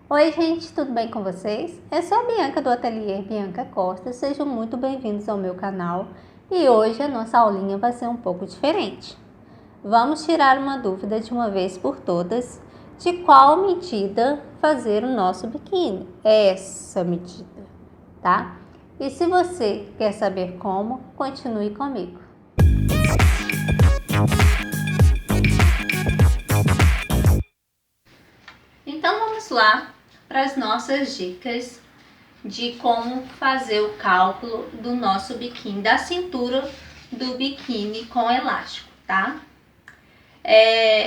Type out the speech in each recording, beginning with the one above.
Oi gente, tudo bem com vocês? Eu sou a Bianca do Ateliê Bianca Costa, sejam muito bem-vindos ao meu canal e hoje a nossa aulinha vai ser um pouco diferente. Vamos tirar uma dúvida de uma vez por todas de qual medida fazer o nosso biquíni, essa medida, tá? E se você quer saber como, continue comigo. Então vamos lá para as nossas dicas de como fazer o cálculo do nosso biquíni, da cintura do biquíni com elástico, tá?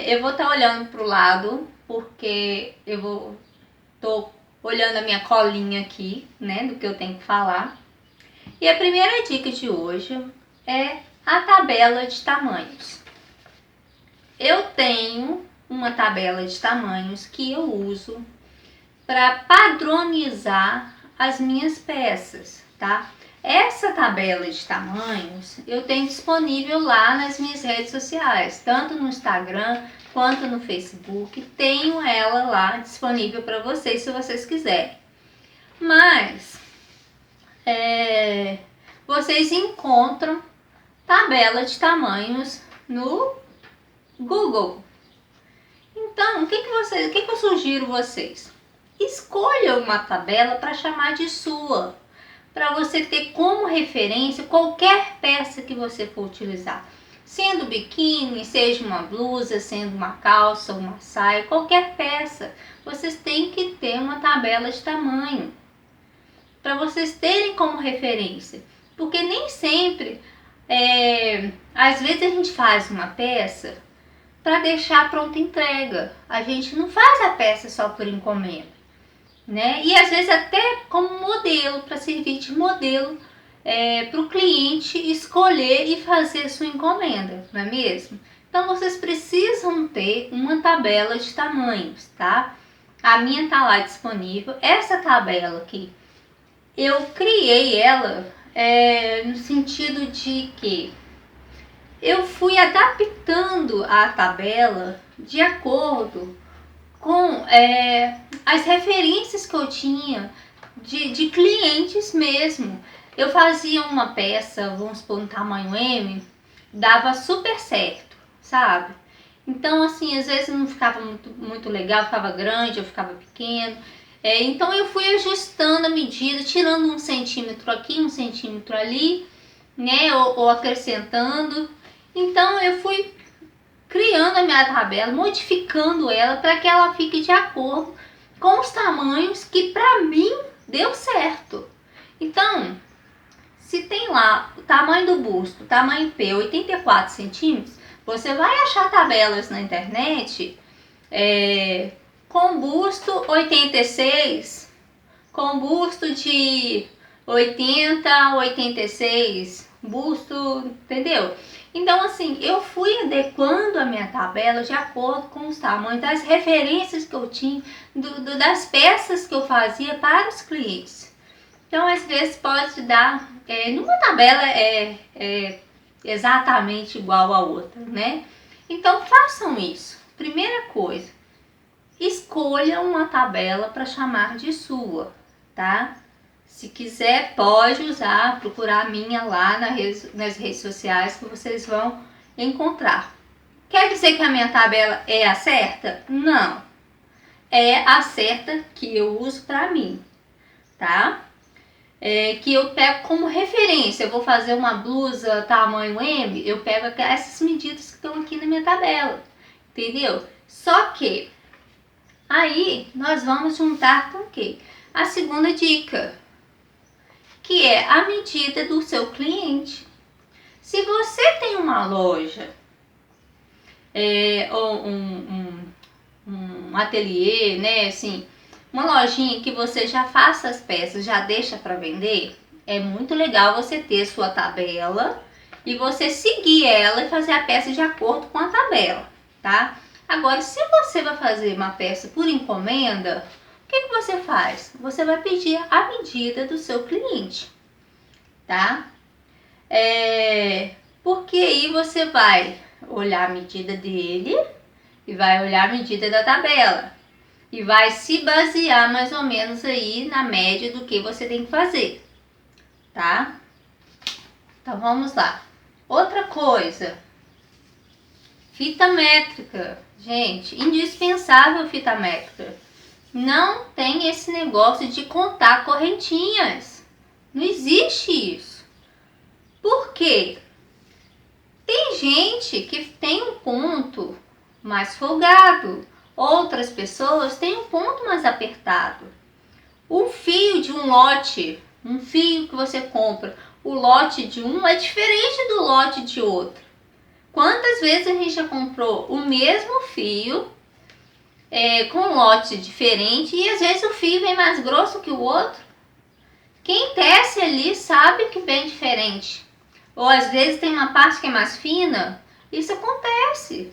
Eu vou estar olhando para o lado, porque tô olhando a minha colinha aqui, né, do que eu tenho que falar. E a primeira dica de hoje é a tabela de tamanhos. Eu tenho uma tabela de tamanhos que eu uso para padronizar as minhas peças, tá? Essa tabela de tamanhos eu tenho disponível lá nas minhas redes sociais, tanto no Instagram quanto no Facebook. Tenho ela lá disponível para vocês se vocês quiserem. Mas vocês encontram tabela de tamanhos no Google. Então, o que eu sugiro vocês? Escolha uma tabela para chamar de sua, para você ter como referência qualquer peça que você for utilizar. Sendo biquíni, seja uma blusa, sendo uma calça, uma saia, qualquer peça, vocês têm que ter uma tabela de tamanho, para vocês terem como referência. Porque nem sempre, às vezes a gente faz uma peça para deixar pronta entrega. A gente não faz a peça só por encomenda, né? E às vezes até como modelo, para servir de modelo para o cliente escolher e fazer sua encomenda, não é mesmo? Então vocês precisam ter uma tabela de tamanhos, tá? A minha tá lá disponível. Essa tabela aqui, eu criei ela no sentido de que eu fui adaptando a tabela de acordo com as referências que eu tinha de clientes mesmo. Eu fazia uma peça, vamos supor, um tamanho M, dava super certo, sabe? Então, assim, às vezes não ficava muito legal, ficava grande ou ficava pequeno. Então eu fui ajustando a medida, tirando 1 centímetro aqui, 1 centímetro ali, né? Ou acrescentando. Então eu fui criando a minha tabela, modificando ela para que ela fique de acordo com os tamanhos que para mim deu certo. Então, se tem lá o tamanho do busto, tamanho P, 84 centímetros, você vai achar tabelas na internet com busto 86, com busto de 80 a 86, busto, entendeu? Então, assim, eu fui adequando a minha tabela de acordo com os tamanhos, das referências que eu tinha, das peças que eu fazia para os clientes. Então, às vezes pode dar, numa tabela exatamente igual a outra, né? Então, façam isso. Primeira coisa, escolha uma tabela para chamar de sua, tá? Se quiser, pode usar, procurar a minha lá nas redes sociais que vocês vão encontrar. Quer dizer que a minha tabela é a certa? Não. É a certa que eu uso para mim, tá? Que eu pego como referência. Eu vou fazer uma blusa tamanho M, eu pego essas medidas que estão aqui na minha tabela, entendeu? Só que aí nós vamos juntar com o quê? A segunda dica, que é a medida do seu cliente. Se você tem uma loja ou um ateliê, né, assim, uma lojinha que você já faça as peças, já deixa para vender, é muito legal você ter sua tabela e você seguir ela e fazer a peça de acordo com a tabela, tá? Agora, se você vai fazer uma peça por encomenda, o que você faz? Você vai pedir a medida do seu cliente, tá? Porque aí você vai olhar a medida dele e vai olhar a medida da tabela. e vai se basear mais ou menos aí na média do que você tem que fazer, tá? Então vamos lá. Outra coisa, fita métrica. Gente, indispensável fita métrica. Não tem esse negócio de contar correntinhas. Não existe isso. Por quê? Tem gente que tem um ponto mais folgado. Outras pessoas têm um ponto mais apertado. O fio de um lote, um fio que você compra, o lote de um é diferente do lote de outro. Quantas vezes a gente já comprou o mesmo fio com lote diferente e às vezes o fio vem mais grosso que o outro? Quem tece ali sabe que vem diferente. Ou às vezes tem uma parte que é mais fina. Isso acontece.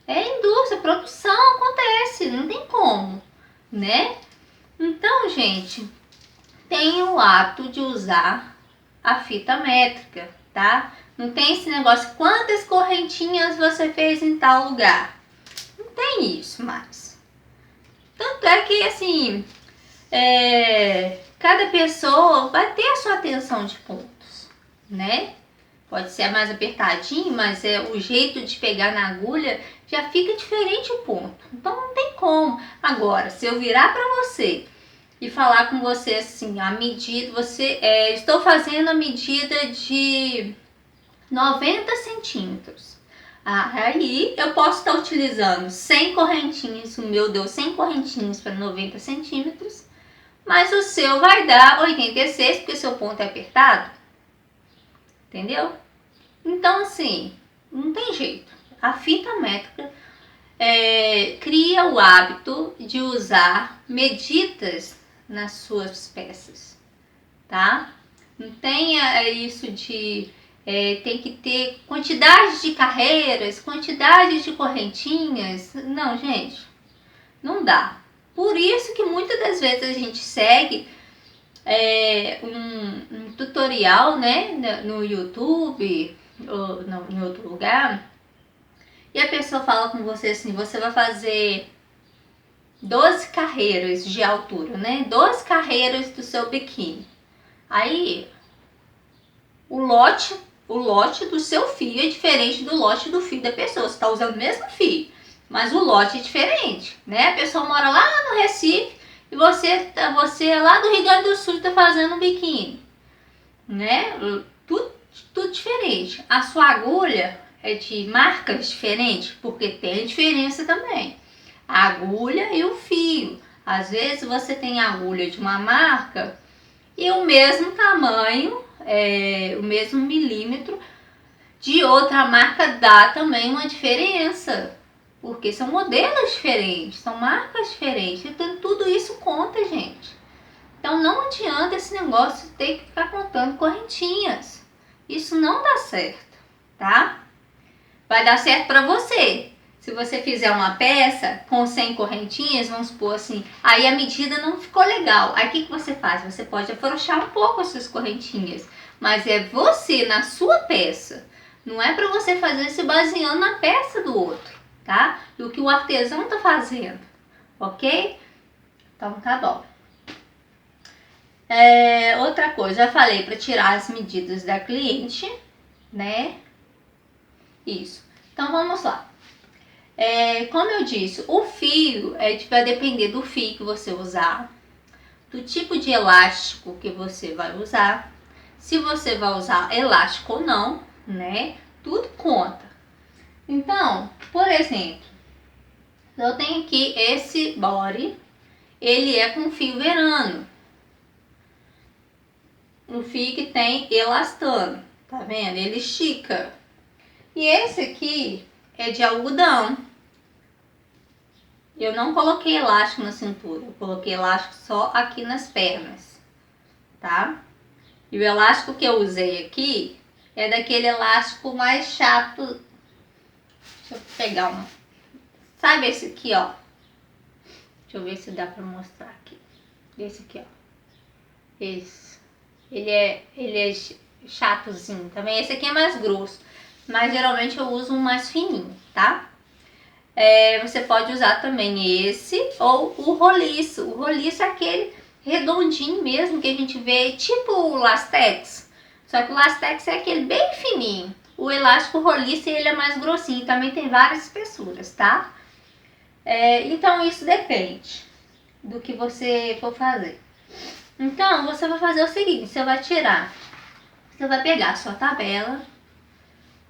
É indústria, produção acontece, não tem como, né? Então, gente, tem o hábito de usar a fita métrica, tá? Não tem esse negócio, quantas correntinhas você fez em tal lugar. Não tem isso mais. Tanto é que, assim, cada pessoa vai ter a sua atenção de pontos, né? Pode ser mais apertadinho, mas o jeito de pegar na agulha já fica diferente o ponto. Então não tem como. Agora, se eu virar para você e falar com você assim, a medida, estou fazendo a medida de 90 centímetros. Aí eu posso estar utilizando 100 correntinhas, o meu deu 100 correntinhas para 90 centímetros, mas o seu vai dar 86 porque o seu ponto é apertado. Entendeu? Então, assim, não tem jeito. A fita métrica cria o hábito de usar medidas nas suas peças, tá? Não tenha isso de tem que ter quantidade de carreiras, quantidade de correntinhas. Não, gente, não dá. Por isso que muitas das vezes a gente segue um tutorial, né, no YouTube ou em outro lugar, e a pessoa fala com você assim, você vai fazer 12 carreiras de altura, né, 12 carreiras do seu biquíni. Aí o lote do seu fio é diferente do lote do fio da pessoa. Você está usando o mesmo fio, mas o lote é diferente, né? A pessoa mora lá no Recife e você é lá do Rio Grande do Sul está fazendo um biquíni, né? Tudo diferente. A sua agulha é de marcas diferentes, porque tem diferença também. A agulha e o fio. Às vezes você tem agulha de uma marca e o mesmo tamanho, o mesmo milímetro de outra marca dá também uma diferença. Porque são modelos diferentes, são marcas diferentes. Então tudo isso conta, gente. Então não adianta esse negócio de ter que ficar contando correntinhas. Isso não dá certo, tá? Vai dar certo para você. Se você fizer uma peça com 100 correntinhas, vamos supor assim, aí a medida não ficou legal. Aí o que você faz? Você pode afrouxar um pouco as suas correntinhas. Mas é você na sua peça. Não é para você fazer se baseando na peça do outro, tá? Do que o artesão tá fazendo, ok? Então tá bom. Outra coisa, já falei para tirar as medidas da cliente, né? Isso. Então vamos lá. Como eu disse, o fio vai depender do fio que você usar, do tipo de elástico que você vai usar, se você vai usar elástico ou não, né? Tudo conta. Então, por exemplo, eu tenho aqui esse body, ele é com fio verano. Um fio que tem elastano, tá vendo? Ele estica. E esse aqui é de algodão. Eu não coloquei elástico na cintura, eu coloquei elástico só aqui nas pernas, tá? E o elástico que eu usei aqui é daquele elástico mais chato. Deixa eu pegar um. Sabe esse aqui, ó? Deixa eu ver se dá pra mostrar aqui. Esse aqui, ó. Esse. Ele é chatozinho também. Esse aqui é mais grosso, mas geralmente eu uso um mais fininho, tá? Você pode usar também esse ou o roliço. O roliço é aquele redondinho mesmo que a gente vê, tipo o lastex. Só que o lastex é aquele bem fininho. O elástico roliço ele é mais grossinho, também tem várias espessuras, tá? Então isso depende do que você for fazer. Então você vai fazer o seguinte, você vai pegar a sua tabela,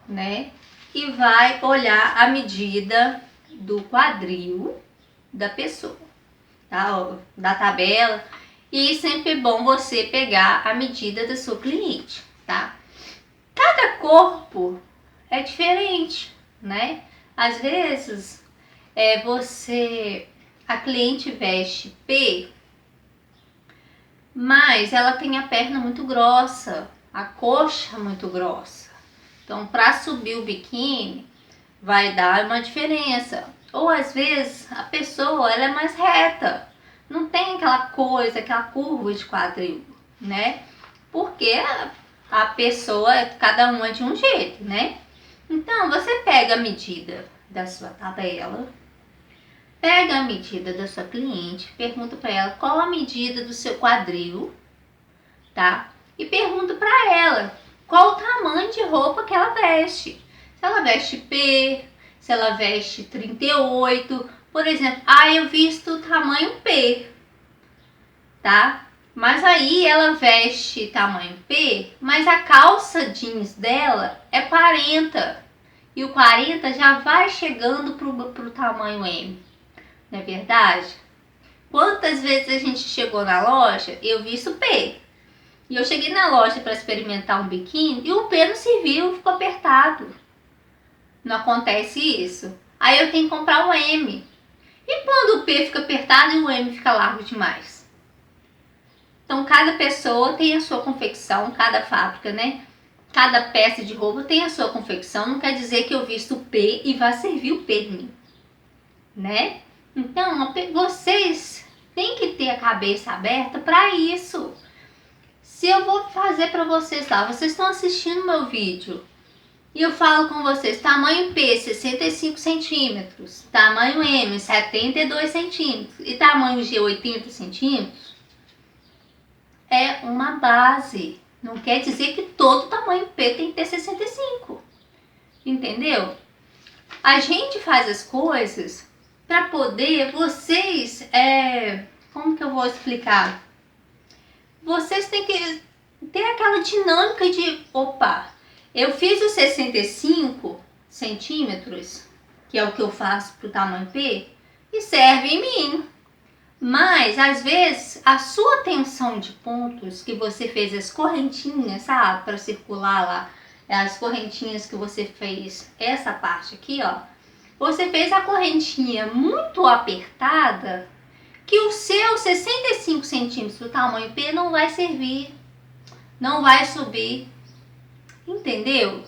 né? E vai olhar a medida do quadril da pessoa, tá? Da tabela. E sempre é bom você pegar a medida da sua cliente, tá? Cada corpo é diferente, né? Às vezes a cliente veste P, mas ela tem a perna muito grossa, a coxa muito grossa. Então, para subir o biquíni, vai dar uma diferença. Ou às vezes a pessoa ela é mais reta, não tem aquela coisa, aquela curva de quadril, né? Porque a pessoa, cada uma é de um jeito, né? Então, você pega a medida da sua tabela, pega a medida da sua cliente, pergunta para ela qual a medida do seu quadril, tá? E pergunta para ela qual o tamanho de roupa que ela veste. Se ela veste P, se ela veste 38, por exemplo, eu visto tamanho P, tá? Mas aí ela veste tamanho P, mas a calça jeans dela é 40 e o 40 já vai chegando pro tamanho M, não é verdade? Quantas vezes a gente chegou na loja, eu visto P, e eu cheguei na loja para experimentar um biquíni e o P não serviu, ficou apertado. Não acontece isso? Aí eu tenho que comprar o M. E quando o P fica apertado e o M fica largo demais? Então, cada pessoa tem a sua confecção, cada fábrica, né? Cada peça de roupa tem a sua confecção. Não quer dizer que eu visto P e vai servir o P de mim, né? Então, vocês têm que ter a cabeça aberta para isso. Se eu vou fazer para vocês, tá? Vocês estão assistindo meu vídeo e eu falo com vocês, tamanho P, 65 centímetros, tamanho M, 72 centímetros e tamanho G, 80 centímetros, é uma base. Não quer dizer que todo tamanho P tem que ter 65. Entendeu? A gente faz as coisas para poder vocês... como que eu vou explicar? Vocês têm que ter aquela dinâmica de... Opa, eu fiz os 65 centímetros, que é o que eu faço para o tamanho P, e serve em mim. Mas, às vezes, a sua tensão de pontos, que você fez as correntinhas, sabe? Para circular lá, as correntinhas que você fez, essa parte aqui, ó. Você fez a correntinha muito apertada, que o seu 65 centímetros do tamanho P não vai servir, não vai subir. Entendeu?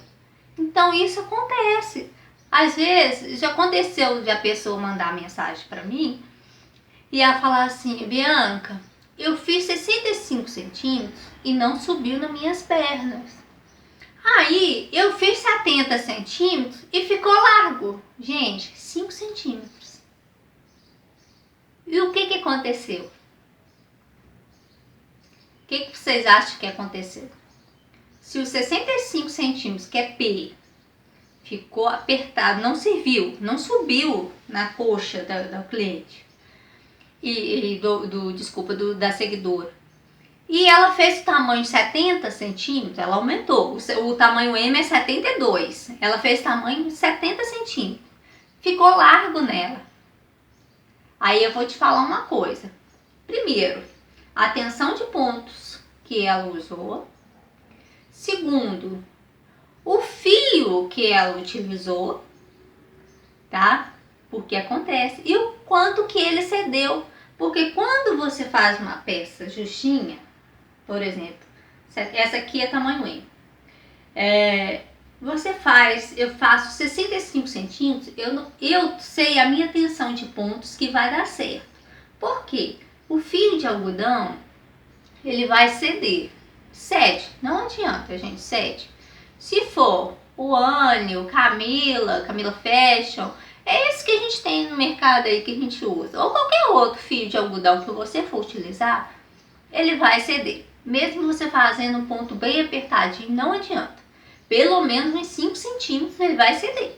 Então, isso acontece. Às vezes, já aconteceu de a pessoa mandar mensagem para mim, e ela falar assim, Bianca, eu fiz 65 centímetros e não subiu nas minhas pernas. Aí eu fiz 70 centímetros e ficou largo. Gente, 5 centímetros. E o que aconteceu? O que vocês acham que aconteceu? Se os 65 centímetros, que é P, ficou apertado, não serviu, não subiu na coxa da cliente, da seguidora. E ela fez o tamanho 70 centímetros, ela aumentou. O tamanho M é 72. Ela fez tamanho 70 centímetros. Ficou largo nela. Aí eu vou te falar uma coisa. Primeiro, a tensão de pontos que ela usou. Segundo, o fio que ela utilizou, tá? Porque acontece. E o quanto que ele cedeu. Porque quando você faz uma peça justinha, por exemplo, essa aqui é tamanho M. Eu faço 65 centímetros, eu sei a minha tensão de pontos que vai dar certo. Por quê? O fio de algodão, ele vai ceder. Cede, não adianta, gente, cede. Se for o Anne, o Camila Fashion, É esse que a gente tem no mercado aí que a gente usa. Ou qualquer outro fio de algodão que você for utilizar, ele vai ceder. Mesmo você fazendo um ponto bem apertadinho, não adianta. Pelo menos uns 5 centímetros ele vai ceder.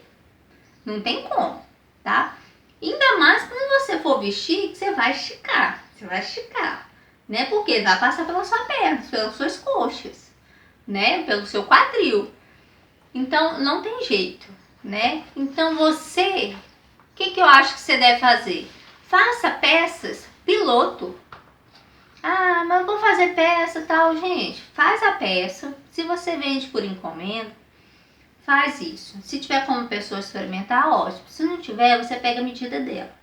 Não tem como, tá? Ainda mais quando você for vestir, que você vai esticar. Você vai esticar, né? Porque ele vai passar pela sua perna, pelas suas coxas, né? Pelo seu quadril. Então, não tem jeito, né? Então, o que eu acho que você deve fazer? Faça peças piloto. Ah, mas eu vou fazer peça e tal, gente. Faz a peça. Se você vende por encomenda, faz isso. Se tiver como pessoa experimentar, ótimo. Se não tiver, você pega a medida dela.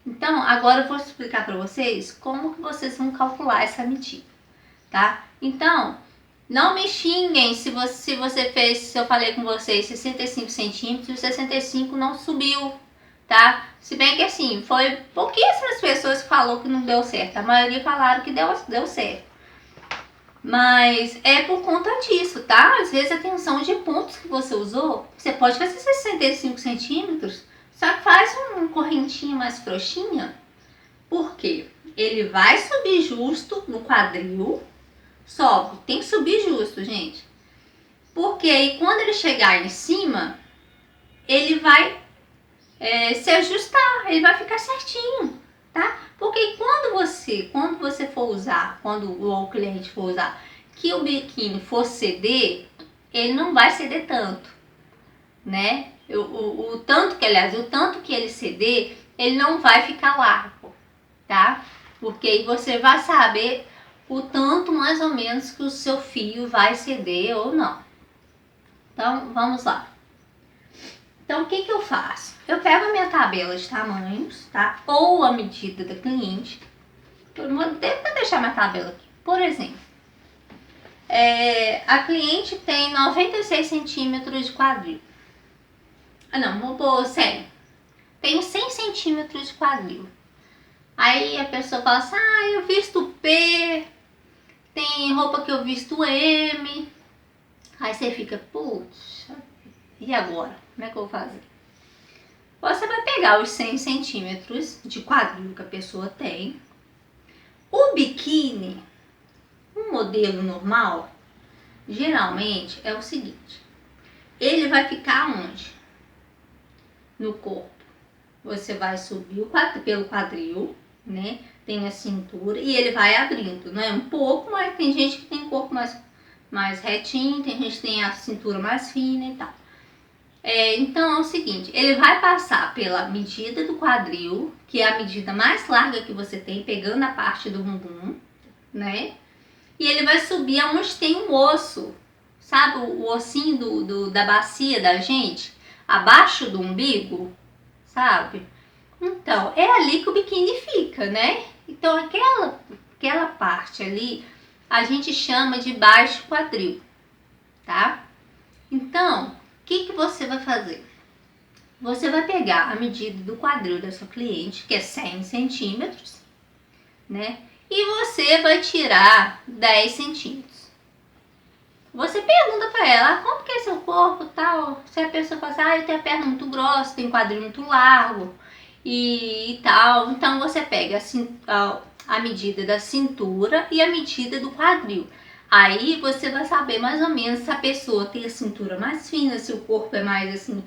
Então, agora eu vou explicar para vocês como que vocês vão calcular essa medida, tá? Então, não me xinguem se você fez, se eu falei com vocês 65 centímetros e o 65 não subiu, tá? Se bem que assim, foi pouquíssimas pessoas que falaram que não deu certo. A maioria falaram que deu certo. Mas é por conta disso, tá? Às vezes a tensão de pontos que você usou, você pode fazer 65 centímetros, só que faz uma correntinha mais frouxinha. Por quê? Ele vai subir justo no quadril. Sobe, tem que subir justo, gente. Porque aí quando ele chegar em cima, ele vai se ajustar, ele vai ficar certinho, tá? Porque quando você for usar, quando o cliente for usar, que o biquíni for ceder, ele não vai ceder tanto, né? O tanto que ele ceder, ele não vai ficar largo, tá? Porque aí você vai saber o tanto mais ou menos que o seu fio vai ceder ou não. Então, vamos lá. Então, o que eu faço? Eu pego a minha tabela de tamanhos, tá? Ou a medida da cliente. Eu vou deixar minha tabela aqui. Por exemplo, a cliente tem 96 centímetros de quadril. Ah, não, vou pôr 100. Tenho 100 centímetros de quadril. Aí a pessoa fala assim, eu visto P, tem roupa que eu visto M. Aí você fica, putz, e agora? Como é que eu vou fazer? Você vai pegar os 100 centímetros de quadril que a pessoa tem. O biquíni, um modelo normal, geralmente é o seguinte. Ele vai ficar onde? No corpo. Você vai subir pelo quadril, né? Tem a cintura e ele vai abrindo, né? Um pouco, mas tem gente que tem o corpo mais retinho, tem gente que tem a cintura mais fina e tal. Então é o seguinte, ele vai passar pela medida do quadril, que é a medida mais larga que você tem, pegando a parte do bumbum, né? E ele vai subir aonde tem um osso, sabe o ossinho da bacia da gente? Abaixo do umbigo, sabe? Então, é ali que o biquíni fica, né? Então, aquela parte ali, a gente chama de baixo quadril, tá? Então, o que você vai fazer? Você vai pegar a medida do quadril da sua cliente, que é 100 centímetros, né? E você vai tirar 10 centímetros. Você pergunta pra ela, quanto que é seu corpo, tal? Se a pessoa fala assim, eu tenho a perna muito grossa, tenho quadril muito largo e tal. Então, você pega a medida da cintura e a medida do quadril. Aí você vai saber mais ou menos se a pessoa tem a cintura mais fina, se o corpo é mais assim,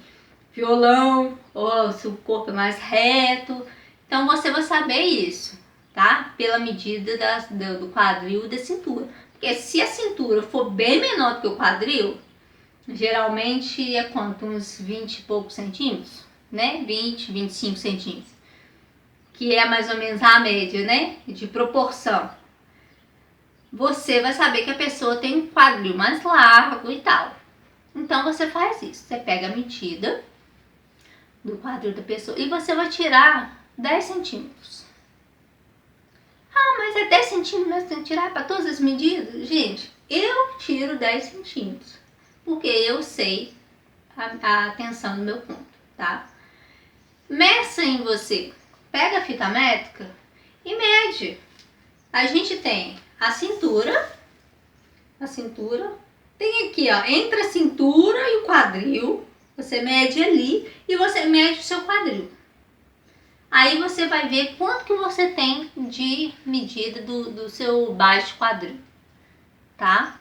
violão, ou se o corpo é mais reto. Então você vai saber isso, tá? Pela medida do quadril e da cintura. Porque se a cintura for bem menor do que o quadril, geralmente é quanto? Uns 20 e poucos centímetros, né? 20, 25 centímetros. Que é mais ou menos a média, né? De proporção. Você vai saber que a pessoa tem um quadril mais largo e tal. Então você faz isso. Você pega a medida do quadril da pessoa e você vai tirar 10 centímetros. Mas é 10 centímetros que tem que tirar para todas as medidas? Gente, eu tiro 10 centímetros. Porque eu sei a tensão do meu ponto, tá? Meça em você. Pega a fita métrica e mede. A gente tem a cintura, tem aqui, ó, entre a cintura e o quadril, Você mede ali e você mede o seu quadril. Aí você vai ver quanto que você tem de medida do seu baixo quadril, tá?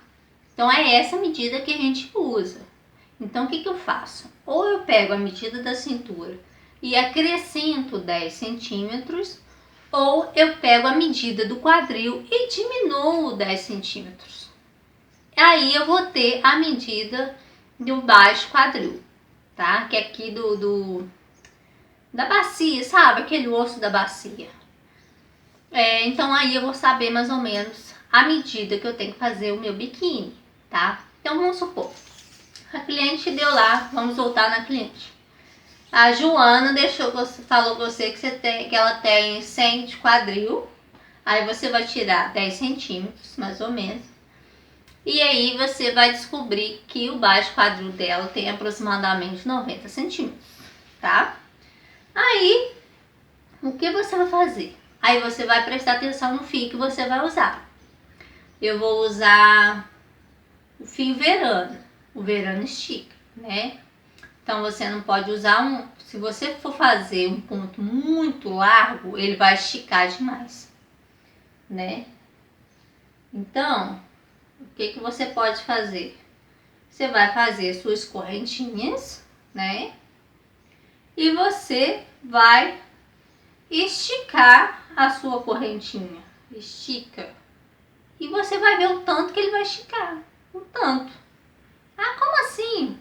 Então é essa medida que a gente usa. Então o que eu faço? Ou eu pego a medida da cintura e acrescento 10 centímetros, ou eu pego a medida do quadril e diminuo 10 centímetros. Aí eu vou ter a medida do baixo quadril, tá? Que é aqui da bacia, sabe? Aquele osso da bacia. Então aí eu vou saber mais ou menos a medida que eu tenho que fazer o meu biquíni, tá? Então vamos supor, a cliente deu lá, vamos voltar na cliente. A Joana falou você que ela tem 100 de quadril, aí você vai tirar 10 centímetros, mais ou menos. E aí você vai descobrir que o baixo quadril dela tem aproximadamente 90 centímetros, tá? Aí, o que você vai fazer? Aí você vai prestar atenção no fio que você vai usar. Eu vou usar o fio verano. O verano estica, né? Então você não pode usar se você for fazer um ponto muito largo, ele vai esticar demais, né? Então, o que você pode fazer? Você vai fazer suas correntinhas, né? E você vai esticar a sua correntinha. Estica. E você vai ver o tanto que ele vai esticar. O tanto. Ah, como assim?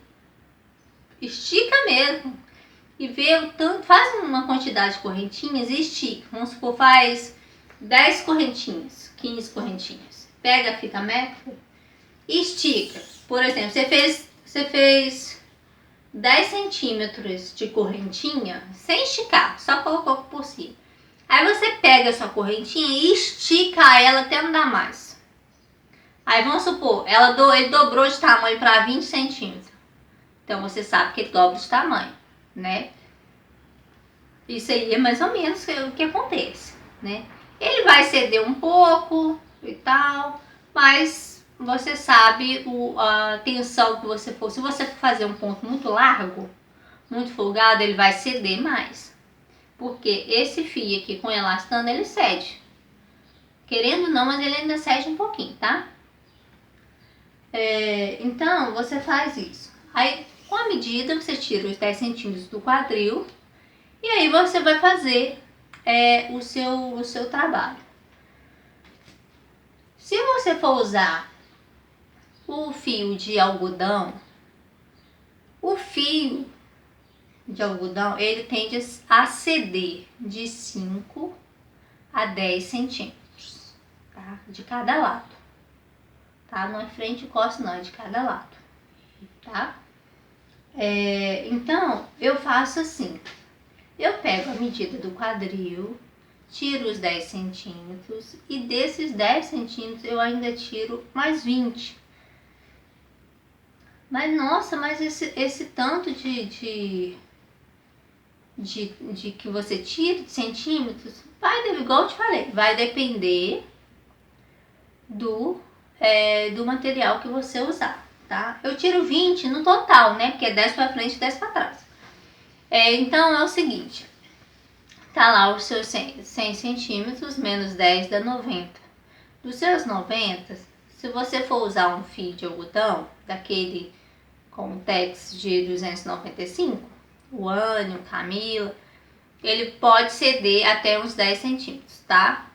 Estica mesmo. E vê o tanto. Faz uma quantidade de correntinhas e estica. Vamos supor, faz 10 correntinhas, 15 correntinhas. Pega a fita métrica e estica. Por exemplo, você fez 10 centímetros de correntinha sem esticar, só colocou por cima. Aí você pega a sua correntinha e estica ela até não dar mais. Aí vamos supor, ele dobrou de tamanho para 20 centímetros. Então você sabe que ele dobra de tamanho, né? Isso aí é mais ou menos o que acontece, né? Ele vai ceder um pouco e tal, mas você sabe a tensão que você for. Se você for fazer um ponto muito largo, muito folgado, ele vai ceder mais. Porque esse fio aqui com elastano, ele cede. Querendo ou não, mas ele ainda cede um pouquinho, tá? Então, você faz isso. Aí, com a medida, você tira os 10 centímetros do quadril. E aí você vai fazer o seu trabalho. Se você for usar o fio de algodão, o fio de algodão, ele tende a ceder de 5 a 10 centímetros, tá? De cada lado, tá? Não é frente e costa não, é de cada lado, tá? Então, eu faço assim, eu pego a medida do quadril, tiro os 10 centímetros e desses 10 centímetros eu ainda tiro mais 20. Mas nossa, mas esse tanto de que você tira de centímetros, igual eu te falei, vai depender do material que você usar, tá? Eu tiro 20 no total, né? Porque é 10 para frente e 10 para trás. Então é o seguinte, tá lá os seus 100 centímetros menos 10 dá 90. Dos seus 90, se você for usar um fio de algodão, daquele com tex de 295, o Anio, Camila, ele pode ceder até uns 10 centímetros, tá?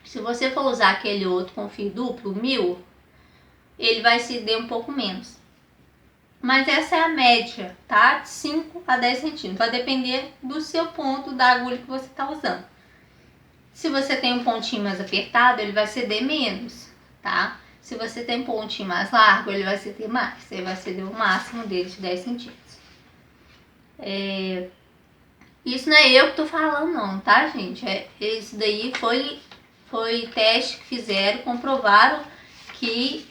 Se você for usar aquele outro com fio duplo, 1000, ele vai ceder um pouco menos. Mas essa é a média, tá? De 5 a 10 centímetros. Vai depender do seu ponto da agulha que você está usando. Se você tem um pontinho mais apertado, ele vai ceder menos, tá? Se você tem um pontinho mais largo, ele vai ceder mais. Ele vai ceder o máximo dele de 10 centímetros. Isso não é eu que tô falando não, tá, gente? Isso daí foi teste que fizeram, comprovaram que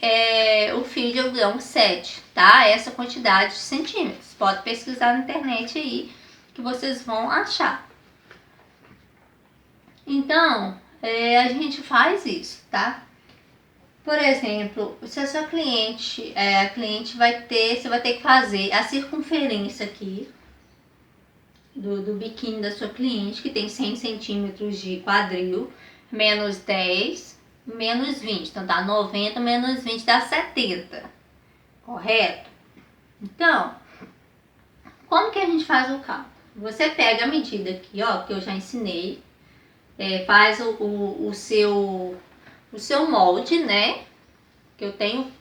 o fio de algodão cede, tá? Essa quantidade de centímetros. Pode pesquisar na internet aí que vocês vão achar. Então, a gente faz isso, tá? Por exemplo, se a sua cliente, a cliente vai ter, você vai ter que fazer a circunferência aqui do biquíni da sua cliente, que tem 100 centímetros de quadril, menos 10, menos 20. Então, tá 90 menos 20 dá 70, correto? Então, como que a gente faz o cálculo? Você pega a medida aqui, ó, que eu já ensinei, faz o seu molde, né? Que eu tenho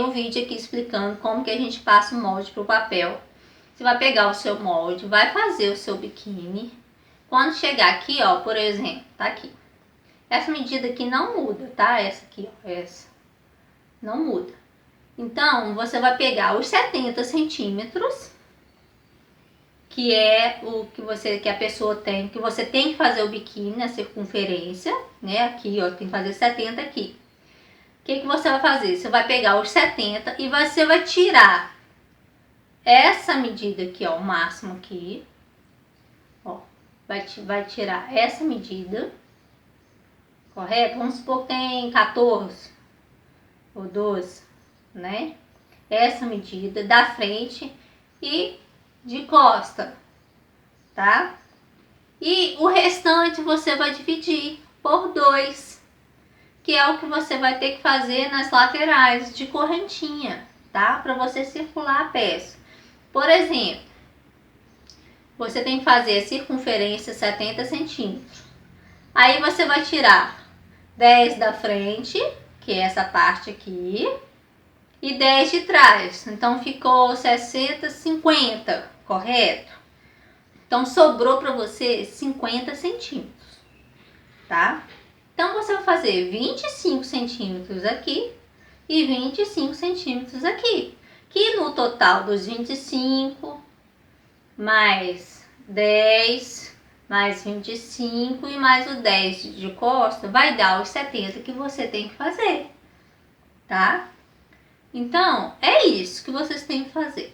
um vídeo aqui explicando como que a gente passa o molde pro papel. Você vai pegar o seu molde, vai fazer o seu biquíni. Quando chegar aqui, ó, por exemplo, tá aqui. Essa medida aqui não muda, tá? Essa aqui, ó, essa. Não muda. Então, você vai pegar os 70 centímetros, que é o que a pessoa tem, que você tem que fazer o biquíni, a circunferência, né? Aqui, ó, tem que fazer 70 aqui. O que você vai fazer? Você vai pegar os 70 e você vai tirar essa medida aqui, ó, o máximo aqui, ó, vai tirar essa medida, correto? Vamos supor que tem 14 ou 12, né? Essa medida da frente e de costa, tá? E o restante você vai dividir por 2, que é o que você vai ter que fazer nas laterais de correntinha, tá? Para você circular a peça. Por exemplo, você tem que fazer a circunferência 70 centímetros. Aí você vai tirar 10 da frente, que é essa parte aqui, e 10 de trás. Então ficou 60, 50, correto? Então sobrou para você 50 centímetros, tá? Então você vai fazer 25 centímetros aqui e 25 centímetros aqui. Que no total dos 25, mais 10, mais 25 e mais o 10 de costa, vai dar os 70 que você tem que fazer, tá? Então, é isso que vocês têm que fazer.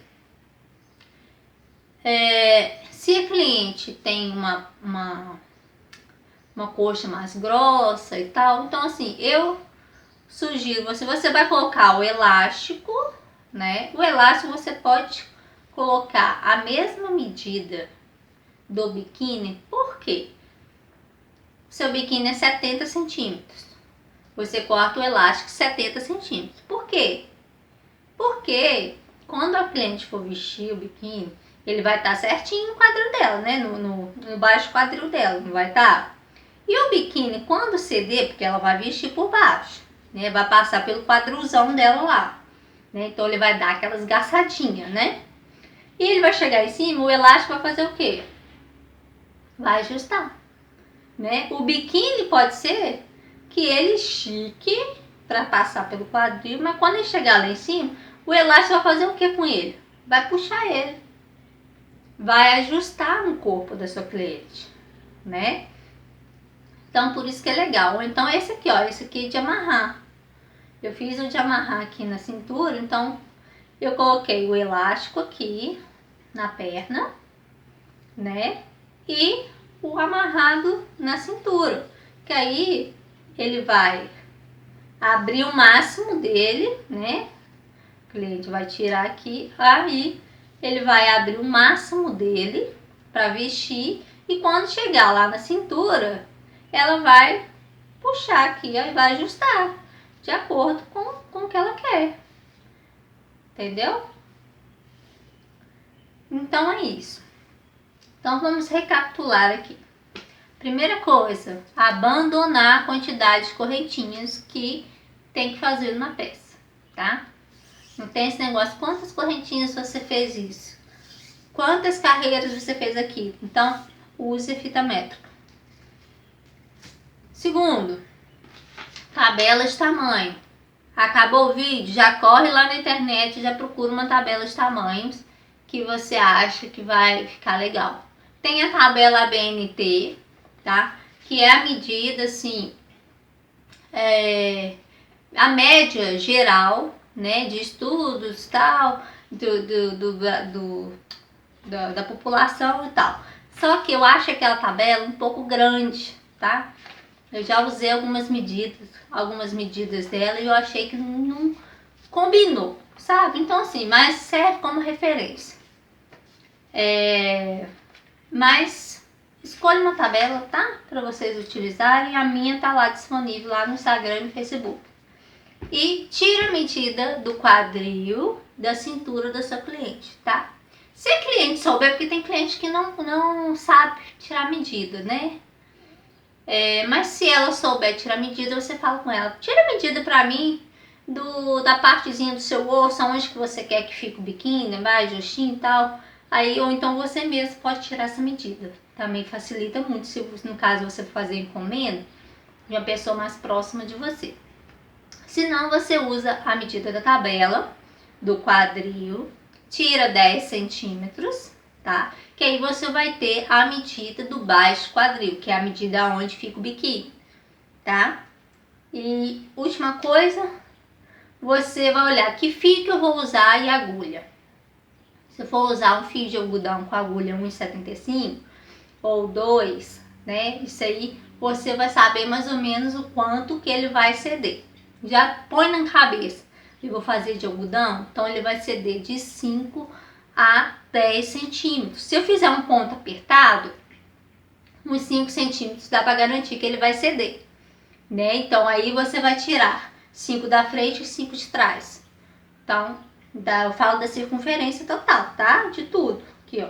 Se a cliente tem uma coxa mais grossa e tal, então assim, eu sugiro você vai colocar o elástico, né? O elástico você pode colocar a mesma medida do biquíni, por quê? Seu biquíni é 70 centímetros. Você corta o elástico 70 centímetros. Por quê? Porque quando a cliente for vestir o biquíni, ele vai estar certinho no quadril dela, né? No baixo quadril dela, não vai estar? E o biquíni, quando ceder, porque ela vai vestir por baixo, né? Vai passar pelo quadrilzão dela lá, né? Então ele vai dar aquelas gaçadinhas, né? E ele vai chegar em cima, o elástico vai fazer o quê? Vai ajustar, né? O biquíni pode ser que ele estique para passar pelo quadril, mas quando ele chegar lá em cima, o elástico vai fazer o que com ele? Vai puxar ele, vai ajustar no corpo da sua cliente, né? Então por isso que é legal. Ou então esse aqui, ó, esse aqui é de amarrar. Eu fiz o de amarrar aqui na cintura, então eu coloquei o elástico aqui na perna, né? E o amarrado na cintura, que aí ele vai abrir o máximo dele, né? O cliente vai tirar aqui, aí ele vai abrir o máximo dele para vestir e quando chegar lá na cintura, ela vai puxar aqui e vai ajustar de acordo com o que ela quer. Entendeu? Então é isso. Então vamos recapitular aqui. Primeira coisa, abandonar a quantidade de correntinhas que tem que fazer na peça, tá? Não tem esse negócio, quantas correntinhas você fez isso? Quantas carreiras você fez aqui? Então, use a fita métrica. Segundo, tabela de tamanho. Acabou o vídeo? Já corre lá na internet, já procura uma tabela de tamanhos que você acha que vai ficar legal. Tem a tabela ABNT, tá? Que é a medida, assim, a média geral, né, de estudos tal, da população e tal. Só que eu acho aquela tabela um pouco grande, tá? Eu já usei algumas medidas dela e eu achei que não combinou, sabe? Então assim, mas serve como referência. Mas escolha uma tabela, tá? Para vocês utilizarem. A minha tá lá disponível lá no Instagram e no Facebook. E tira a medida do quadril, da cintura da sua cliente, tá? Se a cliente souber, porque tem cliente que não sabe tirar medida, né? Mas se ela souber tirar medida, você fala com ela, tira a medida pra mim da partezinha do seu osso, onde que você quer que fique o biquíni, mais justinho e tal. Aí, ou então você mesmo pode tirar essa medida. Também facilita muito se no caso você fazer encomenda de uma pessoa mais próxima de você. Se não, você usa a medida da tabela do quadril, tira 10 centímetros, tá? Que aí você vai ter a medida do baixo quadril, que é a medida onde fica o biquíni, tá? E última coisa, você vai olhar que fio que eu vou usar e agulha. Se for usar um fio de algodão com agulha 1,75 ou 2, né? Isso aí você vai saber mais ou menos o quanto que ele vai ceder. Já põe na cabeça, eu vou fazer de algodão, então ele vai ceder de 5 a 10 centímetros. Se eu fizer um ponto apertado, uns 5 centímetros dá para garantir que ele vai ceder, né? Então aí você vai tirar 5 da frente e 5 de trás. Então, eu falo da circunferência total, tá? De tudo. Aqui, ó.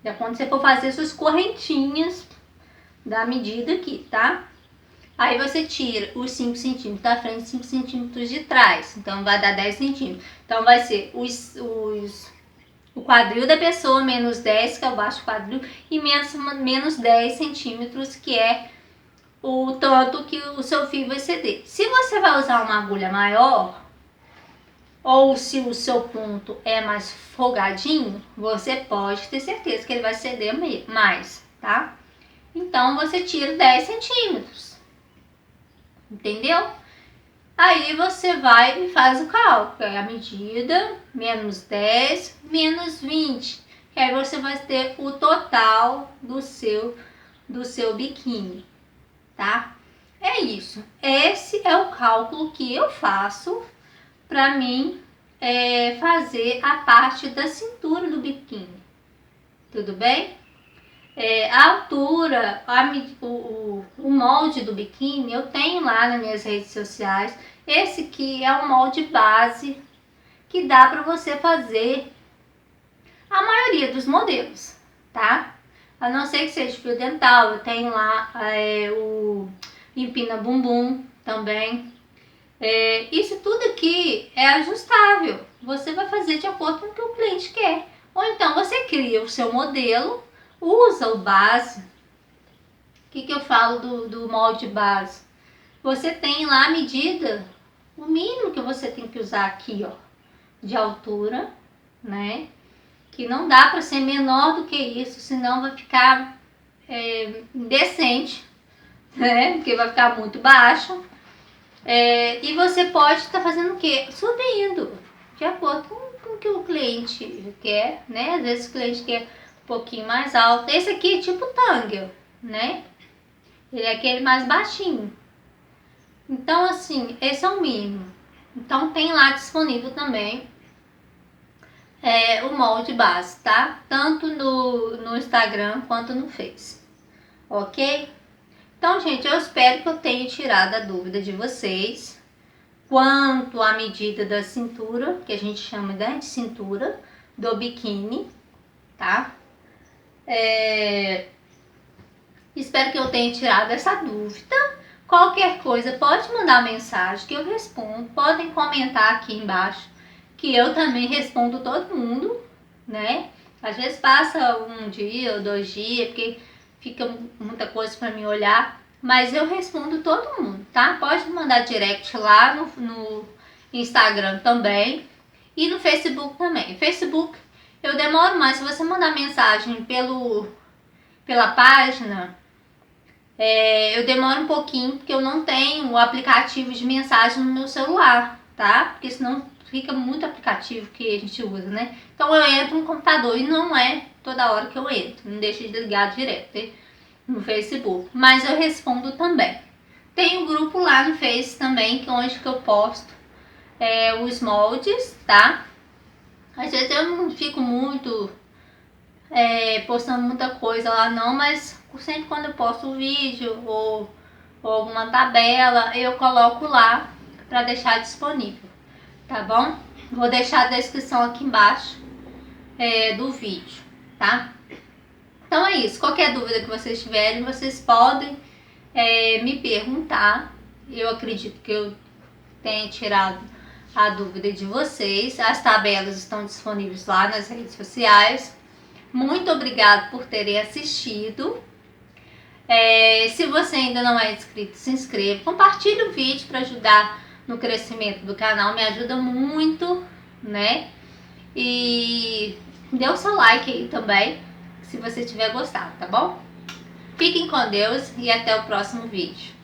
É quando você for fazer suas correntinhas da medida aqui, tá? Aí você tira os 5 centímetros da frente e 5 centímetros de trás. Então, vai dar 10 centímetros. Então, vai ser o quadril da pessoa menos 10, que é o baixo quadril, e menos 10 centímetros, que é o tanto que o seu fio vai ceder. Se você vai usar uma agulha maior, ou se o seu ponto é mais folgadinho, você pode ter certeza que ele vai ceder mais, tá? Então, você tira 10 centímetros. Entendeu? Aí você vai e faz o cálculo. É a medida, menos 10, menos 20. Que aí você vai ter o total do seu biquíni, tá? É isso. Esse é o cálculo que eu faço para mim fazer a parte da cintura do biquíni. Tudo bem? A altura, o molde do biquíni eu tenho lá nas minhas redes sociais. Esse aqui é o molde base que dá para você fazer a maioria dos modelos, tá? A não ser que seja fio dental, eu tenho lá o empina bumbum também. Isso tudo aqui é ajustável. Você vai fazer de acordo com o que o cliente quer. Ou então você cria o seu modelo, usa o base. O que eu falo do molde base? Você tem lá a medida, o mínimo que você tem que usar aqui, ó, de altura, né? Que não dá para ser menor do que isso, senão vai ficar indecente, né? Porque vai ficar muito baixo. E você pode estar fazendo o quê? Subindo, de acordo com o que o cliente quer, né? Às vezes o cliente quer um pouquinho mais alto. Esse aqui é tipo tangle, né? Ele é aquele mais baixinho. Então, assim, esse é o mínimo. Então, tem lá disponível também o molde base, tá? Tanto no Instagram quanto no Face. Ok? Então, gente, eu espero que eu tenha tirado a dúvida de vocês quanto à medida da cintura, que a gente chama de cintura, do biquíni, tá? Espero que eu tenha tirado essa dúvida. Qualquer coisa, pode mandar mensagem que eu respondo. Podem comentar aqui embaixo, que eu também respondo todo mundo, né? Às vezes passa um dia ou 2 dias, porque fica muita coisa para mim olhar, mas eu respondo todo mundo, tá? Pode mandar direct lá no Instagram também e no Facebook também. Facebook eu demoro mais, se você mandar mensagem pela página, eu demoro um pouquinho, porque eu não tenho o aplicativo de mensagem no meu celular, tá? Porque senão fica muito aplicativo que a gente usa, né? Então eu entro no computador e não é toda hora que eu entro, não deixa de ligar direto no Facebook, mas eu respondo também, grupo lá no Face também, que é onde que eu posto os moldes, tá? Às vezes eu não fico muito postando muita coisa lá não, mas sempre quando eu posto um vídeo ou alguma tabela, eu coloco lá para deixar disponível, tá bom? Vou deixar a descrição aqui embaixo do vídeo, tá? Então é isso, qualquer dúvida que vocês tiverem, vocês podem me perguntar. Eu acredito que eu tenha tirado a dúvida de vocês. As tabelas estão disponíveis lá nas redes sociais. Muito obrigado por terem assistido. Se você ainda não é inscrito, se inscreva, compartilhe o vídeo para ajudar no crescimento do canal, me ajuda muito, né? E dê o seu like aí também, se você tiver gostado, tá bom? Fiquem com Deus e até o próximo vídeo.